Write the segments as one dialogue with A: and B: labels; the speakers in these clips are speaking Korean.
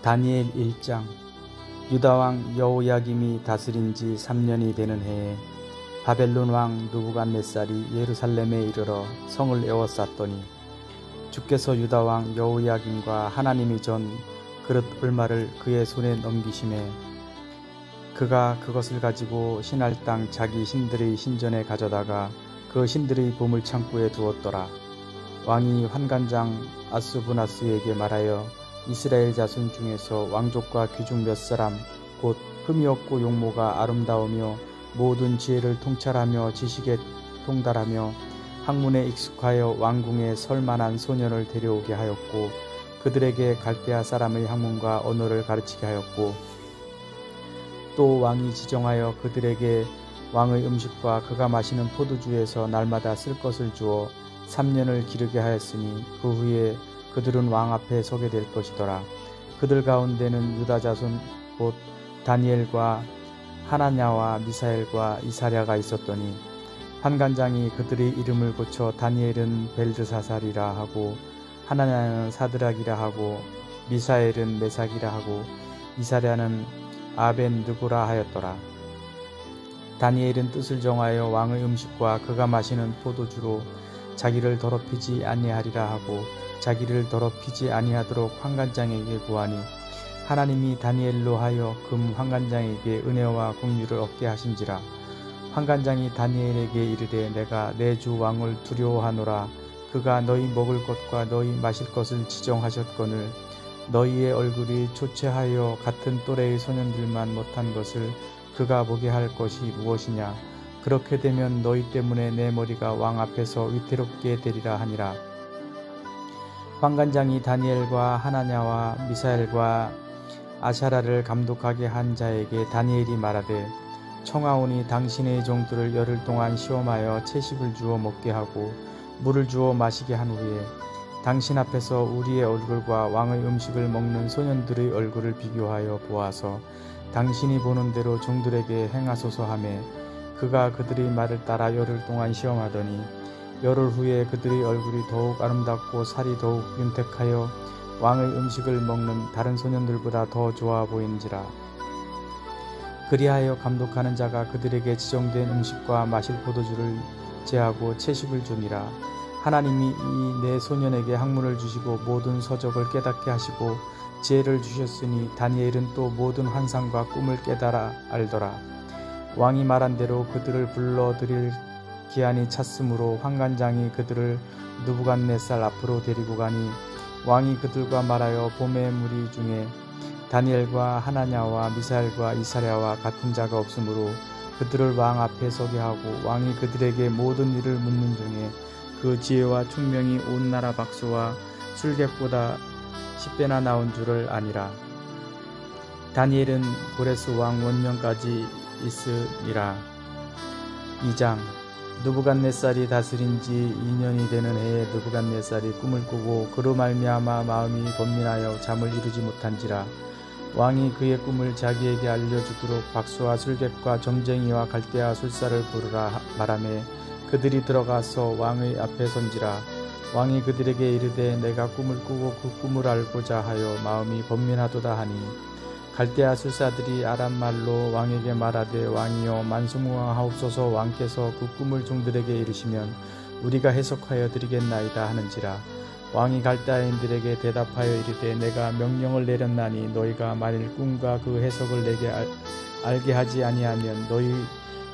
A: 다니엘 1장. 유다왕 여호야김이 다스린 지 3년이 되는 해에 바벨론 왕 느부갓네살이 예루살렘에 이르러 성을 에워쌌더니 주께서 유다왕 여호야김과 하나님이 전 그릇 얼마를 그의 손에 넘기심에 그가 그것을 가지고 신할 땅 자기 신들의 신전에 가져다가 그 신들의 보물창고에 두었더라. 왕이 환관장 아수부나스에게 말하여 이스라엘 자손 중에서 왕족과 귀중 몇 사람 곧 흠이 없고 용모가 아름다우며 모든 지혜를 통찰하며 지식에 통달하며 학문에 익숙하여 왕궁에 설만한 소년을 데려오게 하였고 그들에게 갈대아 사람의 학문과 언어를 가르치게 하였고 또 왕이 지정하여 그들에게 왕의 음식과 그가 마시는 포도주에서 날마다 쓸 것을 주어 3년을 기르게 하였으니 그 후에 그들은 왕 앞에 서게 될 것이더라. 그들 가운데는 유다 자손 곧 다니엘과 하나냐와 미사엘과 이사랴가 있었더니 환관장이 그들의 이름을 고쳐 다니엘은 벨드사살이라 하고 하나냐는 사드락이라 하고 미사엘은 메삭이라 하고 이사랴는 아벤느고라 하였더라. 다니엘은 뜻을 정하여 왕의 음식과 그가 마시는 포도주로 자기를 더럽히지 아니하리라 하고 자기를 더럽히지 아니하도록 환관장에게 구하니 하나님이 다니엘로 하여 금 환관장에게 은혜와 긍휼을 얻게 하신지라. 환관장이 다니엘에게 이르되 내가 내 주 왕을 두려워하노라. 그가 너희 먹을 것과 너희 마실 것을 지정하셨거늘 너희의 얼굴이 초췌하여 같은 또래의 소년들만 못한 것을 그가 보게 할 것이 무엇이냐. 그렇게 되면 너희 때문에 내 머리가 왕 앞에서 위태롭게 되리라 하니라. 환관장이 다니엘과 하나냐와 미사엘과 아샤라를 감독하게 한 자에게 다니엘이 말하되 청하오니 당신의 종들을 열흘 동안 시험하여 채식을 주어 먹게 하고 물을 주어 마시게 한 후에 당신 앞에서 우리의 얼굴과 왕의 음식을 먹는 소년들의 얼굴을 비교하여 보아서 당신이 보는 대로 종들에게 행하소서 하매 그가 그들의 말을 따라 열흘 동안 시험하더니 열흘 후에 그들의 얼굴이 더욱 아름답고 살이 더욱 윤택하여 왕의 음식을 먹는 다른 소년들보다 더 좋아 보인지라. 그리하여 감독하는 자가 그들에게 지정된 음식과 마실 포도주를 제하고 채식을 주니라. 하나님이 이 네 소년에게 학문을 주시고 모든 서적을 깨닫게 하시고 지혜를 주셨으니 다니엘은 또 모든 환상과 꿈을 깨달아 알더라. 왕이 말한 대로 그들을 불러들일 기한이 찼으므로 환관장이 그들을 느부갓네살 앞으로 데리고 가니 왕이 그들과 말하여 봄의 무리 중에 다니엘과 하나냐와 미사엘과 이사랴와 같은 자가 없으므로 그들을 왕 앞에 서게 하고 왕이 그들에게 모든 일을 묻는 중에 그 지혜와 총명이 온 나라 박수와 술객보다 10배나 나온 줄을 아니라. 다니엘은 고레스 왕 원년까지 있으니라. 2장. 느부갓네살이 다스린 지 2년이 되는 해에 느부갓네살이 꿈을 꾸고 그로 말미암아 마음이 번민하여 잠을 이루지 못한지라. 왕이 그의 꿈을 자기에게 알려주도록 박수와 술객과 점쟁이와 갈대아 술사를 부르라 말하매 그들이 들어가서 왕의 앞에 선지라. 왕이 그들에게 이르되 내가 꿈을 꾸고 그 꿈을 알고자 하여 마음이 번민하도다 하니 갈대아 술사들이 아람 말로 왕에게 말하되 왕이여 만수무강하옵소서. 왕께서 그 꿈을 종들에게 이르시면 우리가 해석하여 드리겠나이다 하는지라. 왕이 갈대아인들에게 대답하여 이르되 내가 명령을 내렸나니 너희가 만일 꿈과 그 해석을 내게 알게 하지 아니하면 너희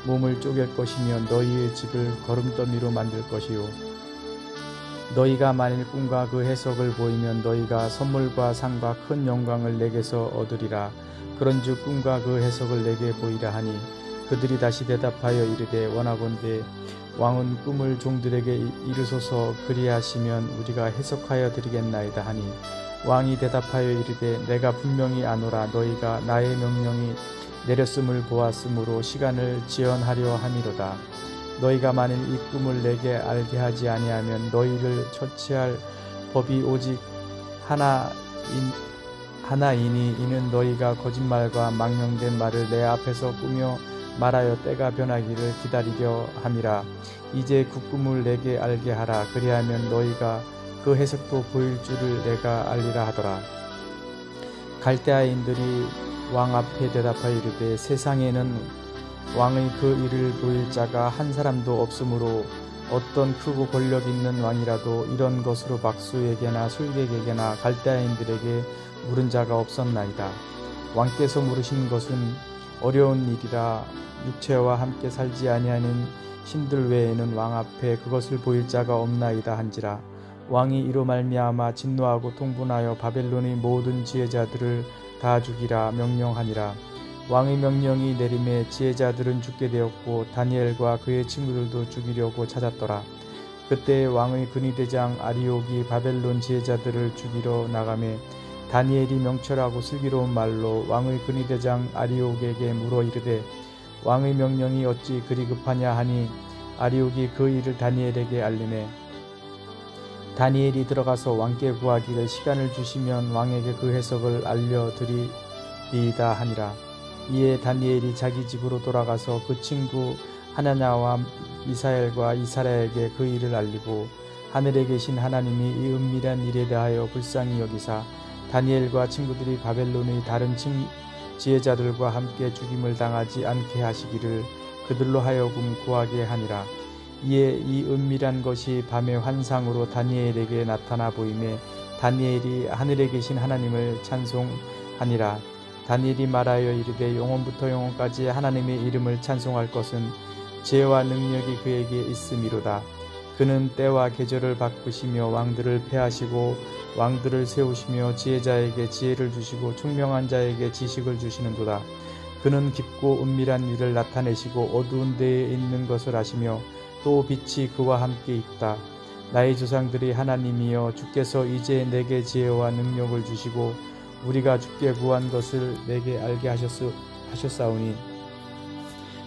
A: 몸을 쪼갤 것이며 너희의 집을 거름더미로 만들 것이요 너희가 만일 꿈과 그 해석을 보이면 너희가 선물과 상과 큰 영광을 내게서 얻으리라. 그런즉 꿈과 그 해석을 내게 보이라 하니 그들이 다시 대답하여 이르되 원하건대 왕은 꿈을 종들에게 이르소서. 그리하시면 우리가 해석하여 드리겠나이다 하니 왕이 대답하여 이르되 내가 분명히 아노라. 너희가 나의 명령이 내렸음을 보았으므로 시간을 지연하려 함이로다. 너희가 만일 이 꿈을 내게 알게 하지 아니하면 너희를 처치할 법이 오직 하나이니 이는 너희가 거짓말과 망령된 말을 내 앞에서 꾸며 말하여 때가 변하기를 기다리려 함이라. 이제 그 꿈을 내게 알게 하라. 그리하면 너희가 그 해석도 보일 줄을 내가 알리라 하더라. 갈대아인들이 왕 앞에 대답하여 이르되 세상에는 왕의 그 일을 보일 자가 한 사람도 없으므로 어떤 크고 권력 있는 왕이라도 이런 것으로 박수에게나 술객에게나 갈대아인들에게 물은 자가 없었나이다. 왕께서 물으신 것은 어려운 일이라 육체와 함께 살지 아니하는 신들 외에는 왕 앞에 그것을 보일 자가 없나이다 한지라. 왕이 이로 말미암아 진노하고 통분하여 바벨론의 모든 지혜자들을 다 죽이라 명령하니라. 왕의 명령이 내림에 지혜자들은 죽게 되었고 다니엘과 그의 친구들도 죽이려고 찾았더라. 그때 왕의 근위대장 아리옥이 바벨론 지혜자들을 죽이러 나가매 다니엘이 명철하고 슬기로운 말로 왕의 근위대장 아리옥에게 물어 이르되 왕의 명령이 어찌 그리 급하냐 하니 아리옥이 그 일을 다니엘에게 알리매 다니엘이 들어가서 왕께 구하기를 시간을 주시면 왕에게 그 해석을 알려드리리이다 하니라. 이에 다니엘이 자기 집으로 돌아가서 그 친구 하나냐와 미사엘과 이사랴에게 그 일을 알리고 하늘에 계신 하나님이 이 은밀한 일에 대하여 불쌍히 여기사 다니엘과 친구들이 바벨론의 다른 지혜자들과 함께 죽임을 당하지 않게 하시기를 그들로 하여금 구하게 하니라. 이에 이 은밀한 것이 밤의 환상으로 다니엘에게 나타나 보이매 다니엘이 하늘에 계신 하나님을 찬송하니라. 다니엘이 말하여 이르되 영원부터 영원까지 하나님의 이름을 찬송할 것은 지혜와 능력이 그에게 있음이로다. 그는 때와 계절을 바꾸시며 왕들을 패하시고 왕들을 세우시며 지혜자에게 지혜를 주시고 총명한 자에게 지식을 주시는도다. 그는 깊고 은밀한 일을 나타내시고 어두운 데에 있는 것을 아시며 또 빛이 그와 함께 있다. 나의 조상들이 하나님이여 주께서 이제 내게 지혜와 능력을 주시고 우리가 주께 구한 것을 내게 알게 하셨사오니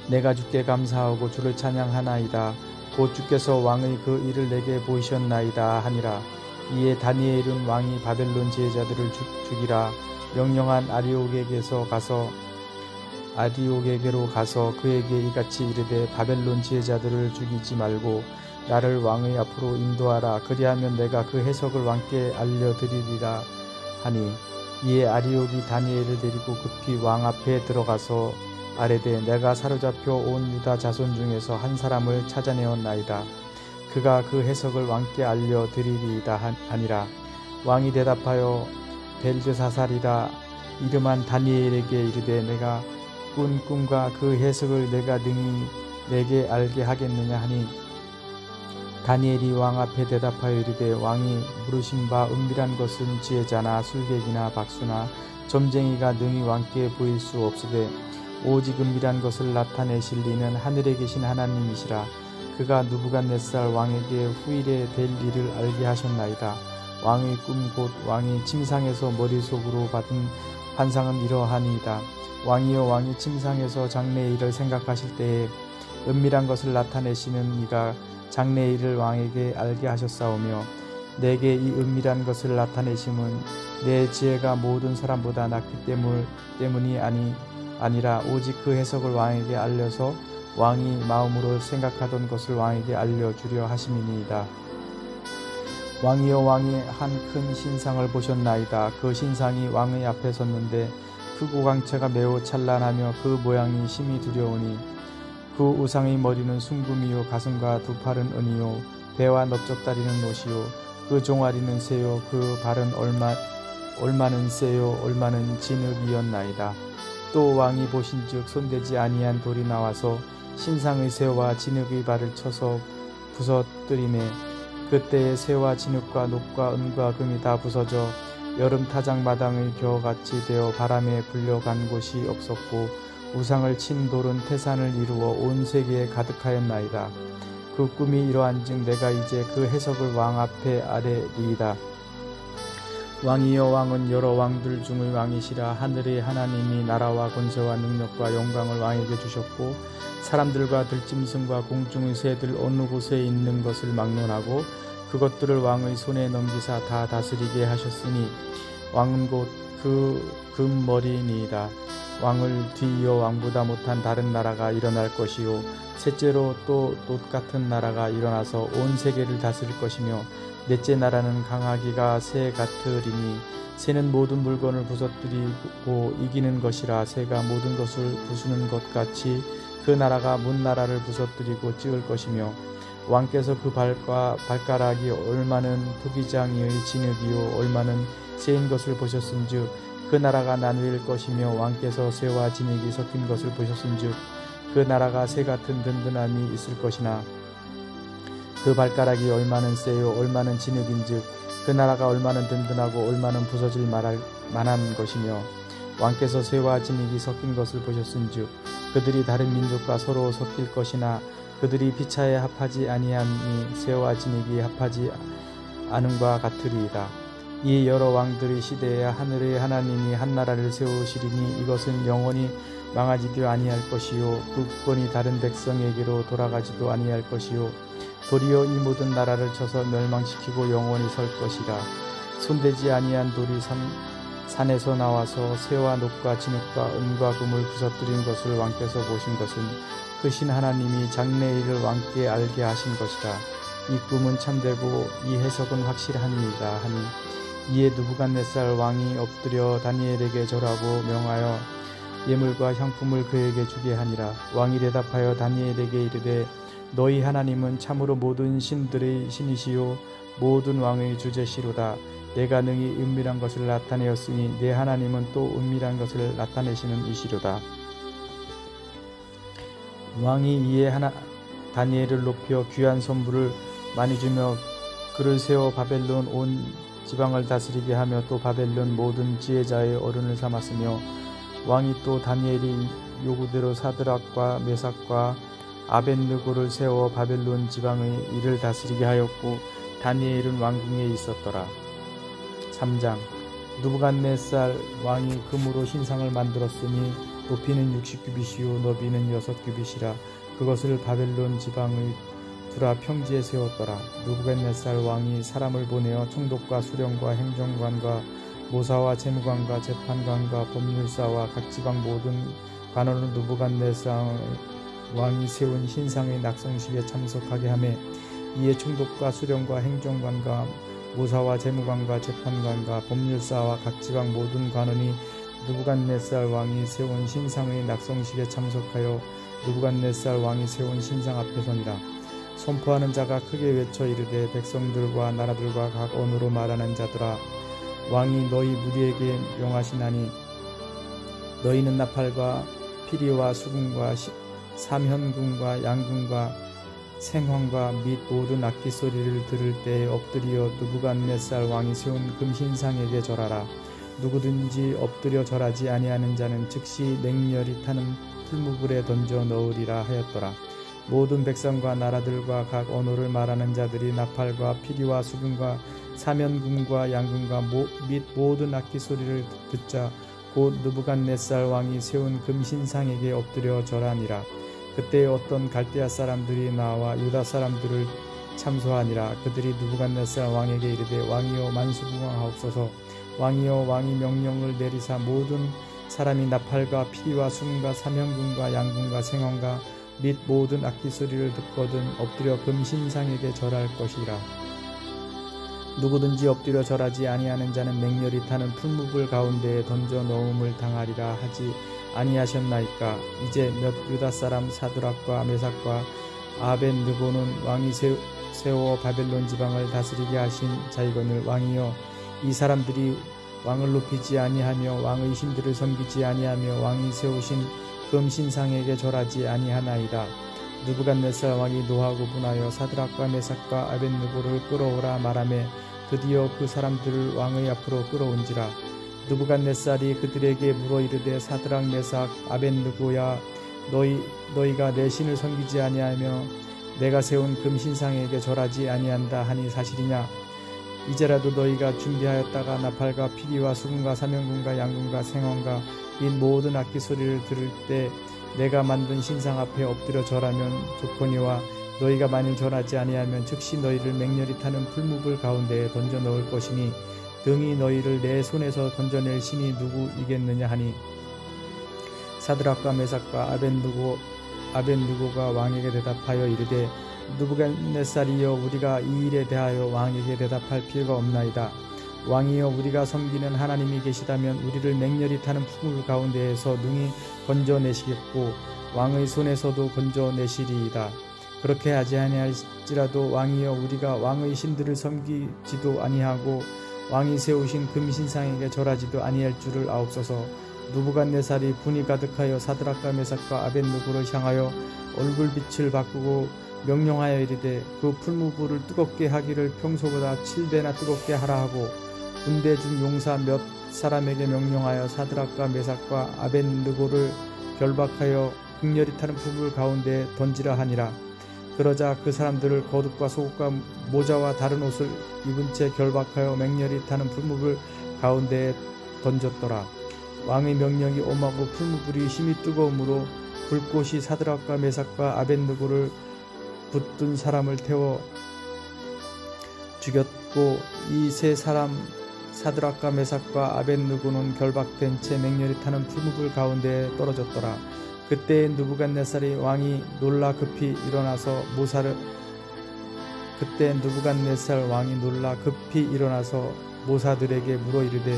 A: 내가 주께 감사하고 주를 찬양하나이다. 곧 주께서 왕의 그 일을 내게 보이셨나이다 하니라. 이에 다니엘은 왕이 바벨론 지혜자들을 죽이라 명령한 아리옥에게로 가서 그에게 이같이 이르되 바벨론 지혜자들을 죽이지 말고 나를 왕의 앞으로 인도하라. 그리하면 내가 그 해석을 왕께 알려드리리라 하니 이에 아리옥이 다니엘을 데리고 급히 왕 앞에 들어가서 아뢰되 내가 사로잡혀 온 유다 자손 중에서 한 사람을 찾아내었나이다. 그가 그 해석을 왕께 알려드리리이다 하니라. 왕이 대답하여 벨드사살이라 이름한 다니엘에게 이르되 내가 꾼 꿈과 그 해석을 내가 능히 내게 알게 하겠느냐 하니 다니엘이 왕 앞에 대답하여 이르되 왕이 물으신 바 은밀한 것은 지혜자나 술객이나 박수나 점쟁이가 능히 왕께 보일 수 없으되 오직 은밀한 것을 나타내실 리는 하늘에 계신 하나님이시라. 그가 느부갓네살 왕에게 후일에 될 일을 알게 하셨나이다. 왕의 꿈 곧 왕이 침상에서 머릿속으로 받은 환상은 이러하니이다. 왕이여 왕이 침상에서 장래의 일을 생각하실 때에 은밀한 것을 나타내시는 이가 장래의 일을 왕에게 알게 하셨사오며 내게 이 은밀한 것을 나타내심은 내 지혜가 모든 사람보다 낫기 때문이 아니라 오직 그 해석을 왕에게 알려서 왕이 마음으로 생각하던 것을 왕에게 알려주려 하심이니이다. 왕이여 왕이 한 큰 신상을 보셨나이다. 그 신상이 왕의 앞에 섰는데 크고 광채가 매우 찬란하며 그 모양이 심히 두려우니 그 우상의 머리는 순금이요 가슴과 두 팔은 은이요 배와 넓적다리는 노시요 그 종아리는 새요 그 발은 얼마는 새요 얼마는 진흙이었나이다. 또 왕이 보신즉 손대지 아니한 돌이 나와서 신상의 새와 진흙의 발을 쳐서 부서뜨리매 그때의 새와 진흙과 녹과 은과 금이 다 부서져 여름 타작 마당의 겨같이 되어 바람에 불려간 곳이 없었고 우상을 친 돌은 태산을 이루어 온 세계에 가득하였나이다. 그 꿈이 이러한즉 내가 이제 그 해석을 왕 앞에 아뢰리이다. 왕이여 왕은 여러 왕들 중의 왕이시라. 하늘의 하나님이 나라와 권세와 능력과 영광을 왕에게 주셨고 사람들과 들짐승과 공중의 새들 어느 곳에 있는 것을 막론하고 그것들을 왕의 손에 넘기사 다 다스리게 하셨으니 왕은 곧 그 금머리니이다. 왕을 뒤이어 왕보다 못한 다른 나라가 일어날 것이요 셋째로 또 똑같은 나라가 일어나서 온 세계를 다스릴 것이며 넷째 나라는 강하기가 새 같으리니 새는 모든 물건을 부서뜨리고 이기는 것이라 새가 모든 것을 부수는 것 같이 그 나라가 문 나라를 부서뜨리고 찍을 것이며 왕께서 그 발가락이 얼마는 토기장이의 진흙이요 얼마는 새인 것을 보셨은즉 그 나라가 나누일 것이며 왕께서 새와 진흙이 섞인 것을 보셨은즉 그 나라가 새 같은 든든함이 있을 것이나 그 발가락이 얼마는 새요 얼마는 진흙인즉 그 나라가 얼마는 든든하고 얼마는 부서질 만한 것이며 왕께서 새와 진흙이 섞인 것을 보셨은즉 그들이 다른 민족과 서로 섞일 것이나 그들이 피차에 합하지 아니하니 새와 진흙이 합하지 않음과 같으리이다. 이 여러 왕들의 시대에 하늘의 하나님이 한 나라를 세우시리니 이것은 영원히 망하지도 아니할 것이요 그 국권이 다른 백성에게로 돌아가지도 아니할 것이요 도리어 이 모든 나라를 쳐서 멸망시키고 영원히 설 것이라. 손대지 아니한 돌이 산에서 나와서 새와 녹과 진흙과 은과 금을 부서뜨린 것을 왕께서 보신 것은 크신 하나님이 장래일을 왕께 알게 하신 것이라. 이 꿈은 참되고 이 해석은 확실하니이다 하니 이에 느부갓네살 왕이 엎드려 다니엘에게 절하고 명하여 예물과 향품을 그에게 주게 하니라. 왕이 대답하여 다니엘에게 이르되 너희 하나님은 참으로 모든 신들의 신이시요 모든 왕의 주제시로다. 내가 능히 은밀한 것을 나타내었으니 내 하나님은 또 은밀한 것을 나타내시는 이시로다. 왕이 이에 다니엘을 높여 귀한 선물을 많이 주며 그를 세워 바벨론 온 지방을 다스리게 하며 또 바벨론 모든 지혜자의 어른을 삼았으며 왕이 또 다니엘이 요구대로 사드락과 메삭과 아벳느고를 세워 바벨론 지방의 일을 다스리게 하였고 다니엘은 왕궁에 있었더라. 3장 느부갓네살 왕이 금으로 신상을 만들었으니 높이는 60규빗이요 너비는 6규빗이라. 그것을 바벨론 지방의 두라 평지에 세웠더라. 느부갓네살 왕이 사람을 보내어 총독과 수령과 행정관과 모사와 재무관과 재판관과 법률사와 각 지방 모든 관원을 느부갓네살 왕이 세운 신상의 낙성식에 참석하게 하매 이에 총독과 수령과 행정관과 모사와 재무관과 재판관과 법률사와 각 지방 모든 관원이 느부갓네살 왕이 세운 신상의 낙성식에 참석하여 느부갓네살 왕이 세운 신상 앞에 서니라. 선포하는 자가 크게 외쳐 이르되 백성들과 나라들과 각 언어로 말하는 자들아 왕이 너희 무리에게 명하시나니 너희는 나팔과 피리와 수금과 삼현금과 양금과 생황과 및 모든 악기 소리를 들을 때에 엎드려 느부갓네살 왕이 세운 금신상에게 절하라. 누구든지 엎드려 절하지 아니하는 자는 즉시 맹렬히 타는 풀무불에 던져 넣으리라 하였더라. 모든 백성과 나라들과 각 언어를 말하는 자들이 나팔과 피리와 수금과 사면금과 양금과 및 모든 악기 소리를 듣자 곧 느부갓네살 왕이 세운 금신상에게 엎드려 절하니라. 그때 어떤 갈대아 사람들이 나와 유다 사람들을 참소하니라. 그들이 느부갓네살 왕에게 이르되 왕이여 만수궁왕하옵소서. 왕이여 왕이 명령을 내리사 모든 사람이 나팔과 피리와 수금과 사면금과 양금과 생황과 및 모든 악기 소리를 듣거든 엎드려 금신상에게 절할 것이라. 누구든지 엎드려 절하지 아니하는 자는 맹렬히 타는 풀무불 가운데에 던져 넣음을 당하리라 하지 아니하셨나이까. 이제 몇 유다 사람 사드락과 메삭과 아벳느고는 왕이 세워 바벨론 지방을 다스리게 하신 자이거늘 왕이여 이 사람들이 왕을 높이지 아니하며 왕의 신들을 섬기지 아니하며 왕이 세우신 금신상에게 절하지 아니하나이다. 느부갓네살 왕이 노하고 분하여 사드락과 메삭과 아벳느고를 끌어오라 말하매 드디어 그 사람들을 왕의 앞으로 끌어온지라. 느부갓네살이 그들에게 물어 이르되 사드락 메삭 아벳느고야 너희가 내 신을 섬기지 아니하며 내가 세운 금신상에게 절하지 아니한다 하니 사실이냐. 이제라도 너희가 준비하였다가 나팔과 피리와 수금과 사면금과 양금과 생황과 및 모든 악기 소리를 들을 때 내가 만든 신상 앞에 엎드려 절하면 좋거니와 너희가 만일 절하지 아니하면 즉시 너희를 맹렬히 타는 풀무불 가운데에 던져 넣을 것이니 등이 너희를 내 손에서 던져낼 신이 누구이겠느냐 하니 사드락과 메삭과 아벳느고가 왕에게 대답하여 이르되 느부갓네살이여 우리가 이 일에 대하여 왕에게 대답할 필요가 없나이다. 왕이여 우리가 섬기는 하나님이 계시다면 우리를 맹렬히 타는 풍물 가운데에서 능히 건져내시겠고 왕의 손에서도 건져내시리이다. 그렇게 하지 아니할지라도 왕이여 우리가 왕의 신들을 섬기지도 아니하고 왕이 세우신 금신상에게 절하지도 아니할 줄을 아옵소서. 느부갓네살이 분이 가득하여 사드락과 메삭과 아벳느고를 향하여 얼굴빛을 바꾸고 명령하여 이르되 그 풀무불을 뜨겁게 하기를 평소보다 7배나 뜨겁게 하라 하고 군대 중 용사 몇 사람에게 명령하여 사드락과 메삭과 아벳느고를 결박하여 극렬히 타는 풀물 가운데 던지라 하니라. 그러자 그 사람들을 겉옷과 속옷과 모자와 다른 옷을 입은 채 결박하여 맹렬히 타는 풀무불 가운데에 던졌더라. 왕의 명령이 엄하고 풀무불이 힘이 뜨거우므로 불꽃이 사드락과 메삭과 아벳느고를 붙든 사람을 태워 죽였고 이 세 사람 사드락과 메삭과 아벳느고는 결박된 채 맹렬히 타는 풀무불 가운데에 떨어졌더라. 그때 느부갓네살 왕이 놀라 급히 일어나서 모사들에게 물어 이르되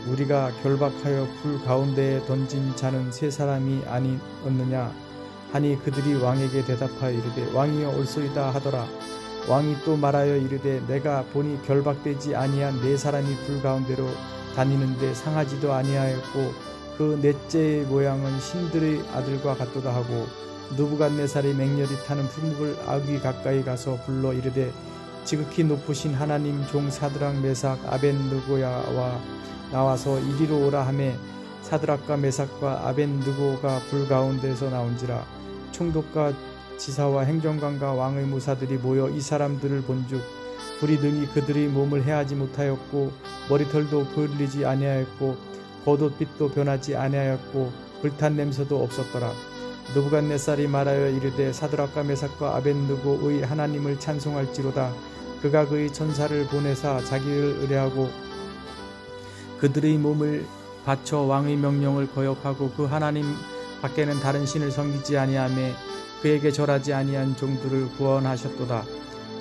A: 우리가 결박하여 불 가운데에 던진 자는 세 사람이 아니었느냐 하니 그들이 왕에게 대답하여 이르되 왕이여 옳소이다 하더라. 왕이 또 말하여 이르되 내가 보니 결박되지 아니한 네 사람이 불 가운데로 다니는데 상하지도 아니하였고 그 넷째의 모양은 신들의 아들과 같도다 하고 느부갓네살이 맹렬히 타는 풀무불 아귀 가까이 가서 불러 이르되 지극히 높으신 하나님 종 사드락 메삭 아벳느고야와 나와서 이리로 오라 하매 사드락과 메삭과 아벳느고가 불 가운데서 나온지라. 총독과 지사와 행정관과 왕의 무사들이 모여 이 사람들을 본즉 불이 등이 그들의 몸을 해하지 못하였고 머리털도 그을리지 아니하였고 겉옷빛도 변하지 아니하였고 불탄 냄새도 없었더라. 느부갓네살이 말하여 이르되 사드락과 메삭과 아벳느고의 하나님을 찬송할지로다. 그가 그의 천사를 보내사 자기를 의뢰하고 그들의 몸을 바쳐 왕의 명령을 거역하고 그 하나님 밖에는 다른 신을 섬기지 아니하며 그에게 절하지 아니한 종들을 구원하셨도다.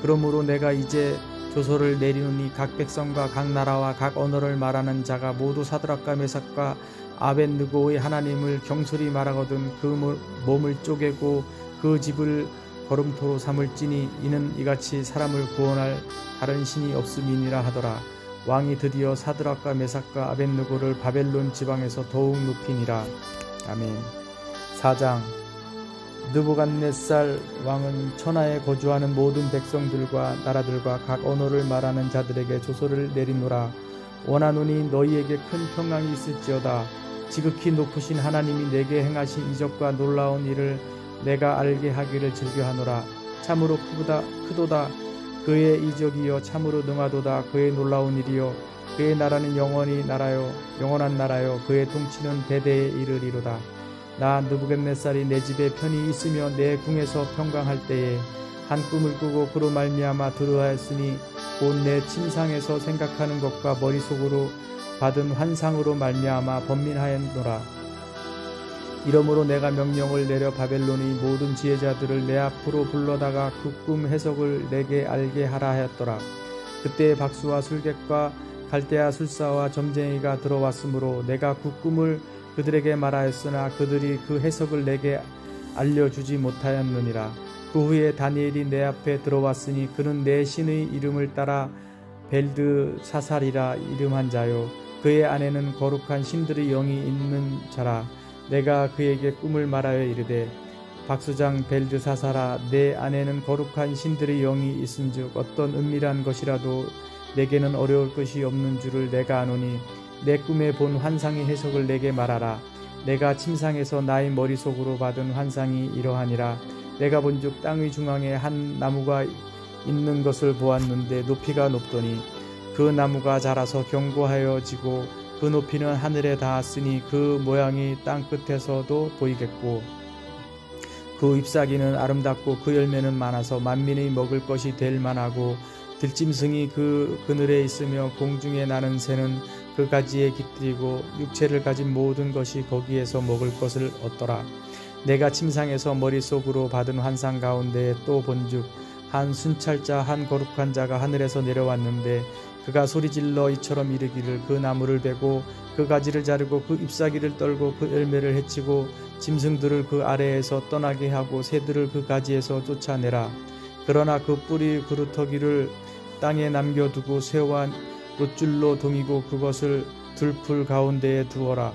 A: 그러므로 내가 이제 조서를 내리노니 각 백성과 각 나라와 각 언어를 말하는 자가 모두 사드락과 메삭과 아벳느고의 하나님을 경솔히 말하거든 그 몸을 쪼개고 그 집을 걸음토로 삼을지니 이는 이같이 사람을 구원할 다른 신이 없음이니라 하더라. 왕이 드디어 사드락과 메삭과 아벳느고를 바벨론 지방에서 더욱 높이니라. 아멘. 4장. 느부갓네살 왕은 천하에 거주하는 모든 백성들과 나라들과 각 언어를 말하는 자들에게 조서를 내리노라. 원하노니 너희에게 큰 평강이 있을지어다. 지극히 높으신 하나님이 내게 행하신 이적과 놀라운 일을 내가 알게 하기를 즐겨하노라. 참으로 크도다. 그의 이적이여 참으로 능하도다. 그의 놀라운 일이여 그의 나라는 영원한 나라여 그의 통치는 대대에 이르리로다. 나 느부갓네살이 내 집에 편히 있으며 내 궁에서 평강할 때에 한 꿈을 꾸고 그로 말미암아 들어하였으니 곧 내 침상에서 생각하는 것과 머릿속으로 받은 환상으로 말미암아 번민하였노라. 이러므로 내가 명령을 내려 바벨론의 모든 지혜자들을 내 앞으로 불러다가 그 꿈 해석을 내게 알게 하라 하였더라. 그때 박수와 술객과 갈대아 술사와 점쟁이가 들어왔으므로 내가 그 꿈을 그들에게 말하였으나 그들이 그 해석을 내게 알려주지 못하였느니라. 그 후에 다니엘이 내 앞에 들어왔으니 그는 내 신의 이름을 따라 벨드사살이라 이름한 자요 그의 안에는 거룩한 신들의 영이 있는 자라. 내가 그에게 꿈을 말하여 이르되 박수장 벨드사살아 내 안에는 거룩한 신들의 영이 있은즉 어떤 은밀한 것이라도 내게는 어려울 것이 없는 줄을 내가 아노니 내 꿈에 본 환상의 해석을 내게 말하라. 내가 침상에서 나의 머릿속으로 받은 환상이 이러하니라. 내가 본즉 땅의 중앙에 한 나무가 있는 것을 보았는데 높이가 높더니 그 나무가 자라서 견고하여 지고 그 높이는 하늘에 닿았으니 그 모양이 땅 끝에서도 보이겠고 그 잎사귀는 아름답고 그 열매는 많아서 만민의 먹을 것이 될 만하고 들짐승이 그 그늘에 있으며 공중에 나는 새는 그 가지에 깃들이고 육체를 가진 모든 것이 거기에서 먹을 것을 얻더라. 내가 침상에서 머릿속으로 받은 환상 가운데 또 본즉 한 순찰자 한 거룩한 자가 하늘에서 내려왔는데 그가 소리질러 이처럼 이르기를 그 나무를 베고 그 가지를 자르고 그 잎사귀를 떨고 그 열매를 해치고 짐승들을 그 아래에서 떠나게 하고 새들을 그 가지에서 쫓아내라. 그러나 그 뿌리 그루터기를 땅에 남겨두고 새와 노줄로 동이고 그것을 들풀 가운데에 두어라.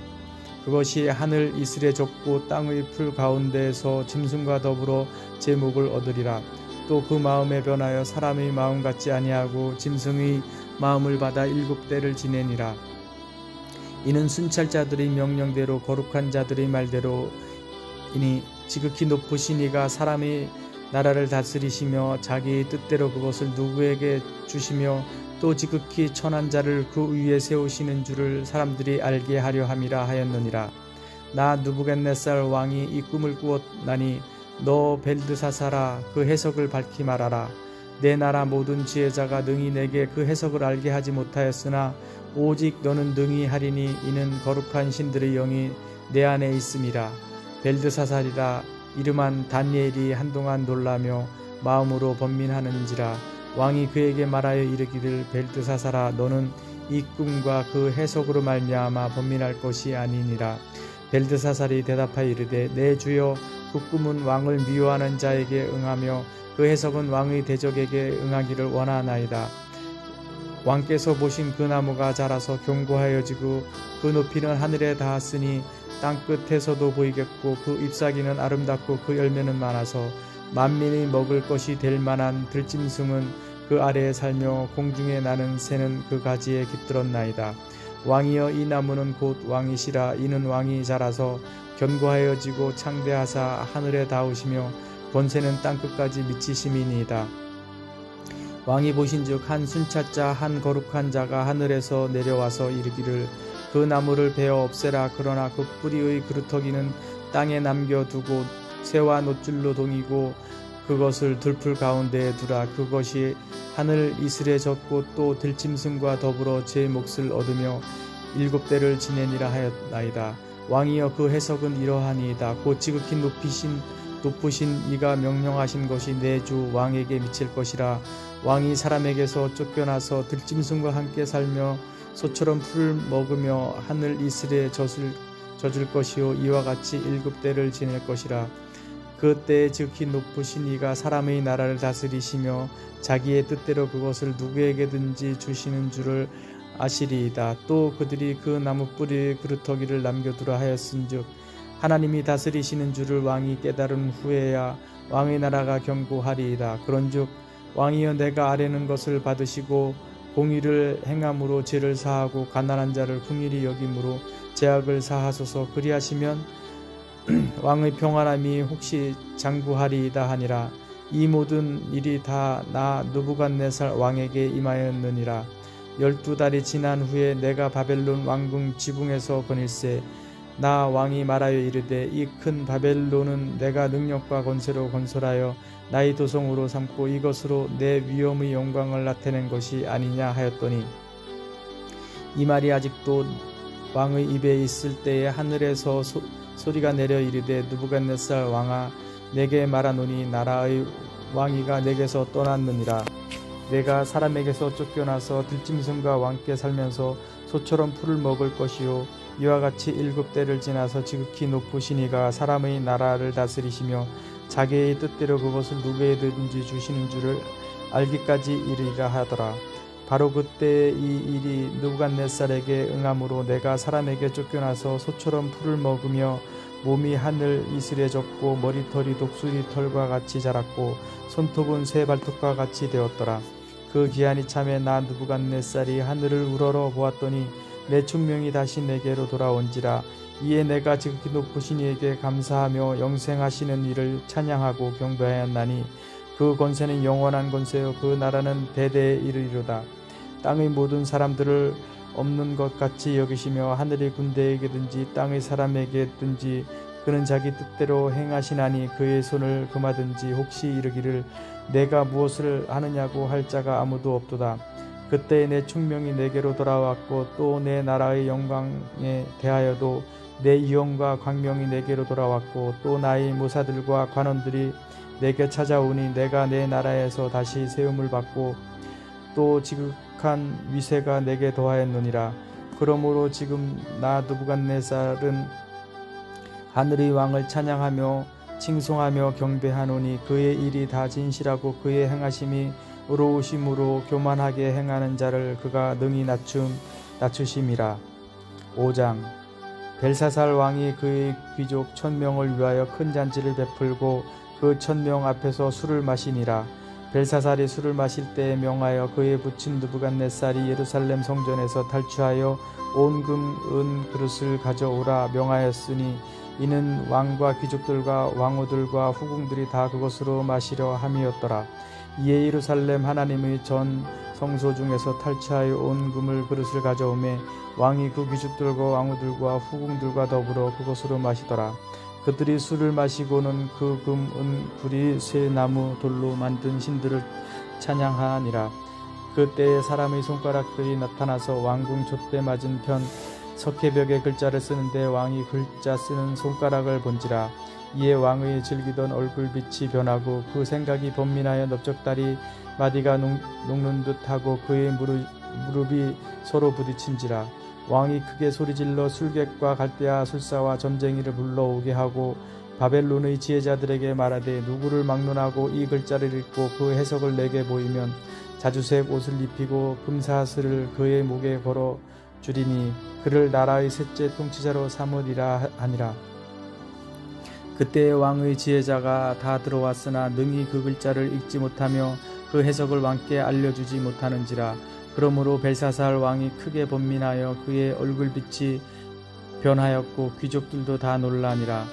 A: 그것이 하늘 이슬에 젖고 땅의 풀 가운데에서 짐승과 더불어 제목을 얻으리라. 또 그 마음에 변하여 사람의 마음 같지 아니하고 짐승의 마음을 받아 7대를 지내니라. 이는 순찰자들의 명령대로 거룩한 자들의 말대로 이니 지극히 높으신 이가 사람의 나라를 다스리시며 자기의 뜻대로 그것을 누구에게 주시며 또 지극히 천한 자를 그 위에 세우시는 줄을 사람들이 알게 하려 함이라 하였느니라. 나 느부갓네살 왕이 이 꿈을 꾸었나니 너 벨드사사라 그 해석을 밝히 말하라. 내 나라 모든 지혜자가 능히 내게 그 해석을 알게 하지 못하였으나 오직 너는 능히 하리니 이는 거룩한 신들의 영이 내 안에 있음이라. 벨드사살이라 이름한 다니엘이 한동안 놀라며 마음으로 번민하는지라. 왕이 그에게 말하여 이르기를 벨드사살아 너는 이 꿈과 그 해석으로 말미암아 번민할 것이 아니니라. 벨드사살이 대답하여 이르되 내 주여 그 꿈은 왕을 미워하는 자에게 응하며 그 해석은 왕의 대적에게 응하기를 원하나이다. 왕께서 보신 그 나무가 자라서 견고하여지고 그 높이는 하늘에 닿았으니 땅끝에서도 보이겠고 그 잎사귀는 아름답고 그 열매는 많아서 만민이 먹을 것이 될 만한 들짐승은 그 아래에 살며 공중에 나는 새는 그 가지에 깃들었나이다. 왕이여 이 나무는 곧 왕이시라. 이는 왕이 자라서 견고하여지고 창대하사 하늘에 닿으시며 권세는 땅끝까지 미치심이니이다. 왕이 보신즉 한 순찰자 한 거룩한 자가 하늘에서 내려와서 이르기를 그 나무를 베어 없애라. 그러나 그 뿌리의 그루터기는 땅에 남겨두고 새와 노줄로 동이고 그것을 들풀 가운데에 두라. 그것이 하늘 이슬에 젖고 또 들짐승과 더불어 제 몫을 얻으며 7대를 지내니라 하였나이다. 왕이여 그 해석은 이러하니이다. 곧 지극히 높으신 이가 명령하신 것이 내 주 왕에게 미칠 것이라. 왕이 사람에게서 쫓겨나서 들짐승과 함께 살며 소처럼 풀을 먹으며 하늘 이슬에 젖을 것이요 이와 같이 7대를 지낼 것이라. 그때에 지극히 높으신 이가 사람의 나라를 다스리시며 자기의 뜻대로 그것을 누구에게든지 주시는 줄을 아시리이다. 또 그들이 그 나무 뿌리에 그루터기를 남겨두라 하였은즉 하나님이 다스리시는 줄을 왕이 깨달은 후에야 왕의 나라가 견고하리이다. 그런즉 왕이여 내가 아뢰는 것을 받으시고 공의를 행함으로 죄를 사하고 가난한 자를 긍휼히 여김으로 죄악을 사하소서. 그리하시면 왕의 평안함이 혹시 장구하리이다 하니라. 이 모든 일이 다 나 느부갓네살 왕에게 임하였느니라. 12달이 지난 후에 내가 바벨론 왕궁 지붕에서 거닐세 나 왕이 말하여 이르되 이 큰 바벨론은 내가 능력과 권세로 건설하여 나의 도성으로 삼고 이것으로 내 위엄의 영광을 나타낸 것이 아니냐 하였더니 이 말이 아직도 왕의 입에 있을 때에 하늘에서 소리가 내려 이르되 느부갓네살 왕아 내게 말하노니 나라의 왕위가 내게서 떠났느니라. 내가 사람에게서 쫓겨나서 들짐승과 왕께 살면서 소처럼 풀을 먹을 것이요 이와 같이 7대를 지나서 지극히 높으신 이가 사람의 나라를 다스리시며 자기의 뜻대로 그것을 누구에든지 주시는 줄을 알기까지 이르리라 하더라. 바로 그때 이 일이 느부갓네살에게 응함으로 내가 사람에게 쫓겨나서 소처럼 풀을 먹으며 몸이 하늘 이슬에 젖고 머리털이 독수리 털과 같이 자랐고 손톱은 새 발톱과 같이 되었더라. 그 기한이 참에 나 느부갓네살이 하늘을 우러러 보았더니 내 충명이 다시 내게로 돌아온지라. 이에 내가 지극히 높으신 이에게 감사하며 영생하시는 이를 찬양하고 경배하였나니 그 권세는 영원한 권세요 그 나라는 대대에 이르리로다. 땅의 모든 사람들을 없는 것 같이 여기시며 하늘의 군대에게든지 땅의 사람에게든지 그는 자기 뜻대로 행하시나니 그의 손을 금하든지 혹시 이르기를 내가 무엇을 하느냐고 할 자가 아무도 없도다. 그때 내 충명이 내게로 돌아왔고 또 내 나라의 영광에 대하여도 내 위엄과 광명이 내게로 돌아왔고 또 나의 모사들과 관원들이 내게 찾아오니 내가 내 나라에서 다시 세움을 받고 또 지극한 위세가 내게 더하였느니라. 그러므로 지금 나 느부갓네살은 하늘의 왕을 찬양하며 칭송하며 경배하노니 그의 일이 다 진실하고 그의 행하심이 의로우심으로 교만하게 행하는 자를 그가 능히 낮추심이라. 5장. 벨사살 왕이 그의 귀족 1000명을 위하여 큰 잔치를 베풀고 그 1000명 앞에서 술을 마시니라. 벨사살이 술을 마실 때에 명하여 그의 부친 느부갓네살이 예루살렘 성전에서 탈취하여 온 금, 은 그릇을 가져오라 명하였으니 이는 왕과 귀족들과 왕후들과 후궁들이 다 그것으로 마시려 함이었더라. 이에 예루살렘 하나님의 전 성소 중에서 탈취하여 온 금을 그릇을 가져오매 왕이 그 귀족들과 왕후들과 후궁들과 더불어 그것으로 마시더라. 그들이 술을 마시고는 그 금, 은, 구리, 쇠, 나무, 돌로 만든 신들을 찬양하니라. 그때에 사람의 손가락들이 나타나서 왕궁 촛대 맞은 편 석회벽에 글자를 쓰는데 왕이 글자 쓰는 손가락을 본지라. 이에 왕의 즐기던 얼굴빛이 변하고 그 생각이 번민하여 넓적다리 마디가 녹는 듯하고 그의 무릎이 서로 부딪힌지라. 왕이 크게 소리질러 술객과 갈대아 술사와 점쟁이를 불러오게 하고 바벨론의 지혜자들에게 말하되 누구를 막론하고 이 글자를 읽고 그 해석을 내게 보이면 자주색 옷을 입히고 금사슬을 그의 목에 걸어 주리니 그를 나라의 셋째 통치자로 삼으리라 하니라. 그때 왕의 지혜자가 다 들어왔으나 능히 그 글자를 읽지 못하며 그 해석을 왕께 알려주지 못하는지라. 그러므로 벨사살 왕이 크게 번민하여 그의 얼굴빛이 변하였고 귀족들도 다 놀라니라.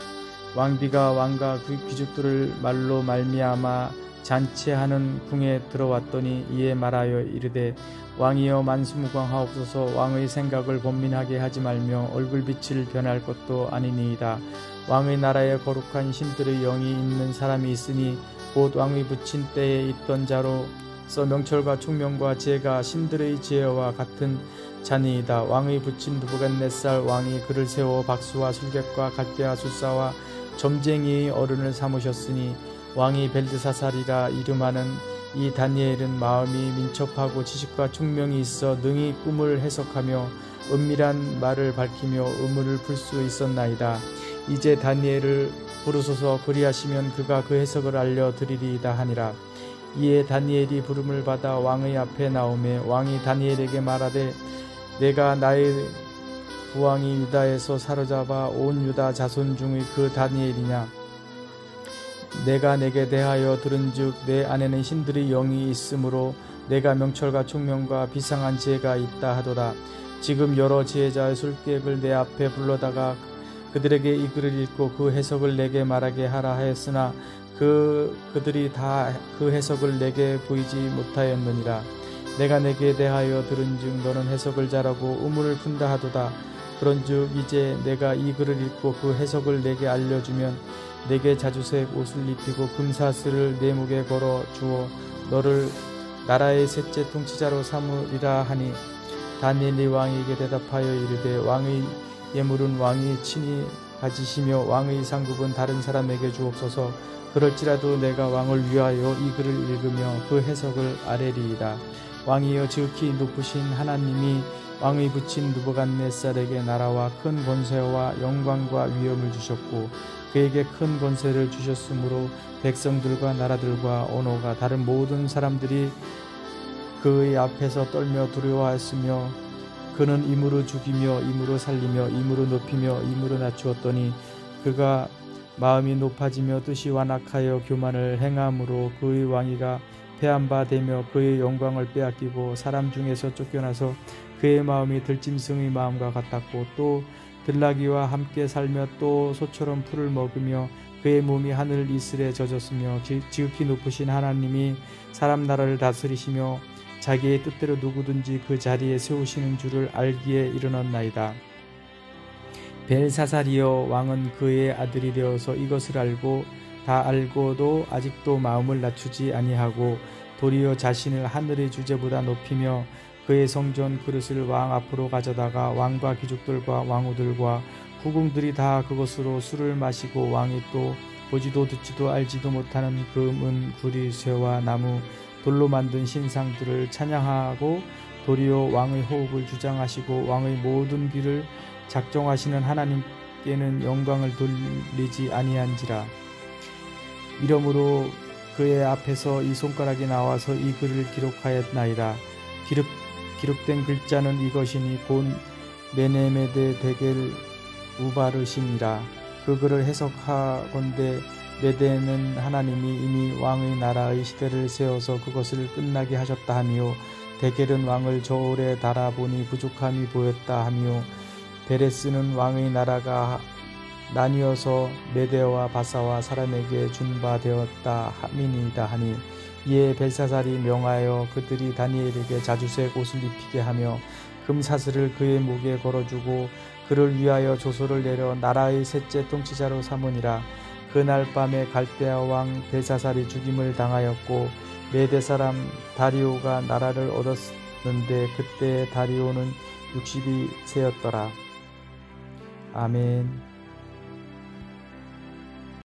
A: 왕비가 왕과 그 귀족들을 말로 말미암아 잔치하는 궁에 들어왔더니 이에 말하여 이르되 왕이여 만수무강하옵소서. 왕의 생각을 번민하게 하지 말며 얼굴빛을 변할 것도 아니니이다. 왕의 나라에 거룩한 신들의 영이 있는 사람이 있으니 곧 왕의 부친 때에 있던 자로서 명철과 총명과 지혜가 신들의 지혜와 같은 자니이다. 왕의 부친 느부갓네살 왕이 그를 세워 박수와 술객과 갈대아 술사와 점쟁이의 어른을 삼으셨으니 왕이 벨드사살이라 이름하는 이 다니엘은 마음이 민첩하고 지식과 총명이 있어 능히 꿈을 해석하며 은밀한 말을 밝히며 의문을 풀 수 있었나이다. 이제 다니엘을 부르소서. 그리하시면 그가 그 해석을 알려드리리이다 하니라. 이에 다니엘이 부름을 받아 왕의 앞에 나오매 왕이 다니엘에게 말하되 내가 나의 부왕이 유다에서 사로잡아 온 유다 자손 중의 그 다니엘이냐. 내가 내게 대하여 들은즉 내 안에는 신들의 영이 있으므로 내가 명철과 총명과 비상한 지혜가 있다 하도다. 지금 여러 지혜자의 술객을 내 앞에 불러다가 그들에게 이 글을 읽고 그 해석을 내게 말하게 하라 하였으나 그들이 다 그 해석을 내게 보이지 못하였느니라. 내가 내게 대하여 들은즉 너는 해석을 잘하고 의문을 푼다 하도다. 그런즉 이제 내가 이 글을 읽고 그 해석을 내게 알려주면 내게 자주색 옷을 입히고 금사슬을 내 목에 걸어 주어 너를 나라의 셋째 통치자로 삼으리라 하니 다니엘이 왕에게 대답하여 이르되 왕의 예물은 왕이 친히 가지시며 왕의 상급은 다른 사람에게 주옵소서. 그럴지라도 내가 왕을 위하여 이 글을 읽으며 그 해석을 아뢰리이다. 왕이여 지극히 높으신 하나님이 왕의 부친 느부갓네살에게 나라와 큰 권세와 영광과 위엄을 주셨고 그에게 큰 권세를 주셨으므로 백성들과 나라들과 언어가 다른 모든 사람들이 그의 앞에서 떨며 두려워하였으며 그는 임으로 죽이며 임으로 살리며 임으로 높이며 임으로 낮추었더니 그가 마음이 높아지며 뜻이 완악하여 교만을 행함으로 그의 왕위가 패한 바 되며 그의 영광을 빼앗기고 사람 중에서 쫓겨나서 그의 마음이 들짐승의 마음과 같았고 또 들나귀와 함께 살며 또 소처럼 풀을 먹으며 그의 몸이 하늘 이슬에 젖었으며 지극히 높으신 하나님이 사람 나라를 다스리시며 자기의 뜻대로 누구든지 그 자리에 세우시는 줄을 알기에 이르렀나이다. 벨사살이여 왕은 그의 아들이 되어서 이것을 알고 다 알고도 아직도 마음을 낮추지 아니하고 도리어 자신을 하늘의 주제보다 높이며 그의 성전 그릇을 왕 앞으로 가져다가 왕과 귀족들과 왕후들과 후궁들이 다 그것으로 술을 마시고 왕이 또 보지도 듣지도 알지도 못하는 금, 은, 구리, 쇠와 나무, 돌로 만든 신상들을 찬양하고 도리어 왕의 호흡을 주장하시고 왕의 모든 길을 작정하시는 하나님께는 영광을 돌리지 아니한지라. 이러므로 그의 앞에서 이 손가락이 나와서 이 글을 기록하였나이다. 기록된 글자는 이것이니 곧 메네메데 데겔 우바르심이라. 그 글을 해석하건대 메데는 하나님이 이미 왕의 나라의 시대를 세워서 그것을 끝나게 하셨다 하며, 데겔은 왕을 저울에 달아보니 부족함이 보였다 하며, 베레스는 왕의 나라가 나뉘어서 메데와 바사와 사람에게 준 바 되었다 함이니이다 하니, 이에 벨사살이 명하여 그들이 다니엘에게 자주색 옷을 입히게 하며 금사슬을 그의 목에 걸어주고 그를 위하여 조소를 내려 나라의 셋째 통치자로 삼으니라. 그날 밤에 갈대아 왕 벨사살이 죽임을 당하였고 메데 사람 다리오가 나라를 얻었는데 그때 다리오는 62세였더라. 아멘.